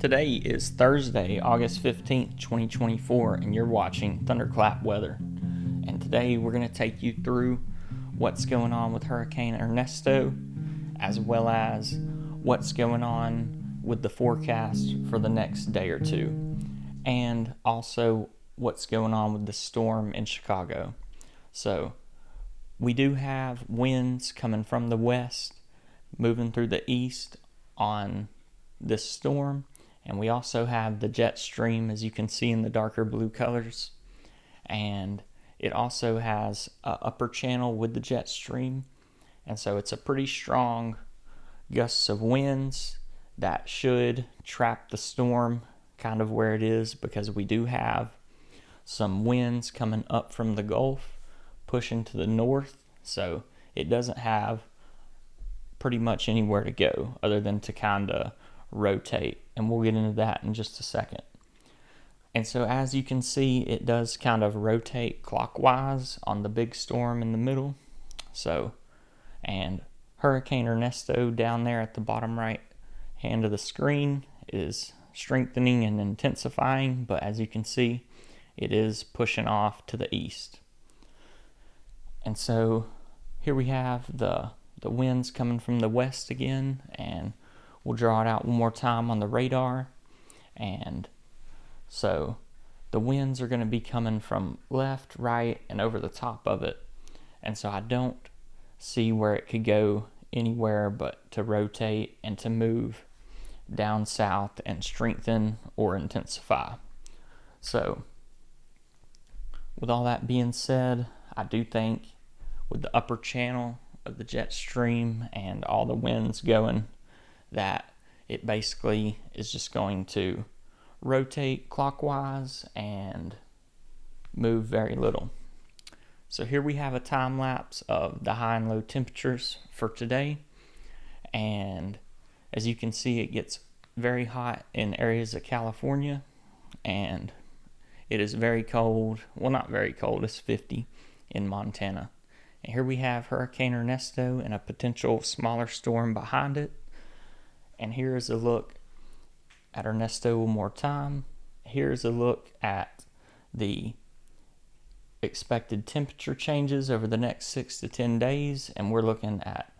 Today is Thursday, August 15th, 2024, and you're watching Thunderclap weather. And today we're going to take you through what's going on with Hurricane Ernesto, as well as what's going on with the forecast for the next day or two, and also what's going on with the storm in Chicago. So we do have winds coming from the west, moving through the east on this storm. And we also have the jet stream, as you can see in the darker blue colors. And it also has an upper channel with the jet stream. And so it's a pretty strong gusts of winds that should trap the storm kind of where it is, because we do have some winds coming up from the Gulf pushing to the north. So it doesn't have pretty much anywhere to go other than to kind of rotate, and we'll get into that in just a second. And so as you can see, it does kind of rotate clockwise on the big storm in the middle. So, and Hurricane Ernesto down there at the bottom right hand of the screen is strengthening and intensifying, but as you can see, it is pushing off to the east. And so here we have the winds coming from the west again, and we'll draw it out one more time on the radar. And so the winds are going to be coming from left, right, and over the top of it. And so I don't see where it could go anywhere but to rotate and to move down south and strengthen or intensify. So with all that being said, I do think with the upper channel of the jet stream and all the winds going, that it basically is just going to rotate clockwise and move very little. So here we have a time lapse of the high and low temperatures for today. And as you can see, it gets very hot in areas of California, and it is very cold. Well, not very cold, it's 50 in Montana. And here we have Hurricane Ernesto and a potential smaller storm behind it. And here's a look at Ernesto one more time. Here's a look at the expected temperature changes over the next 6 to 10 days. And we're looking at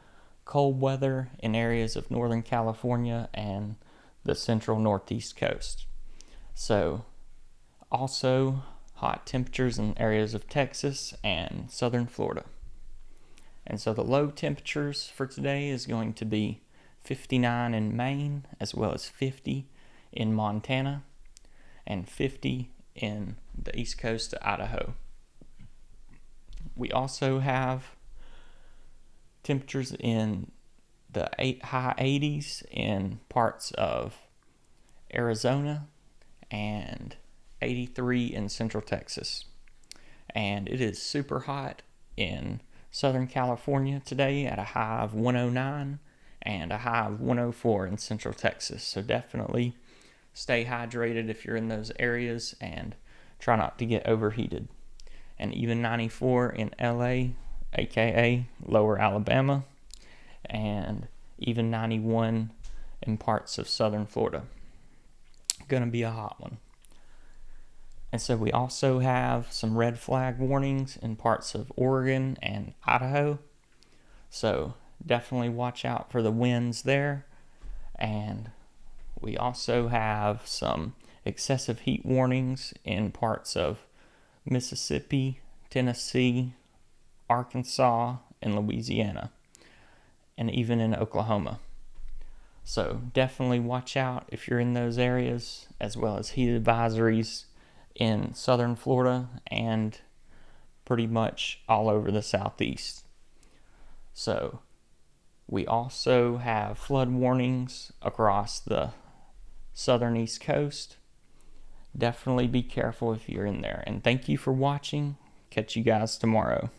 cold weather in areas of Northern California and the central northeast coast. So also hot temperatures in areas of Texas and southern Florida. And so the low temperatures for today is going to be 59 in Maine, as well as 50 in Montana, and 50 in the east coast of Idaho. We also have temperatures in the high 80s in parts of Arizona and 83 in central Texas. And it is super hot in Southern California today at a high of 109 and a high of 104 in central Texas. So definitely stay hydrated if you're in those areas and try not to get overheated. And even 94 in LA, aka lower Alabama, and even 91 in parts of southern Florida. Gonna be a hot one. And so we also have some red flag warnings in parts of Oregon and Idaho. So definitely watch out for the winds there. And we also have some excessive heat warnings in parts of Mississippi, Tennessee, Arkansas, and Louisiana, and even in Oklahoma. So definitely watch out if you're in those areas, as well as heat advisories in southern Florida and pretty much all over the southeast. So we also have flood warnings across the southern east coast. Definitely be careful if you're in there. And thank you for watching. Catch you guys tomorrow.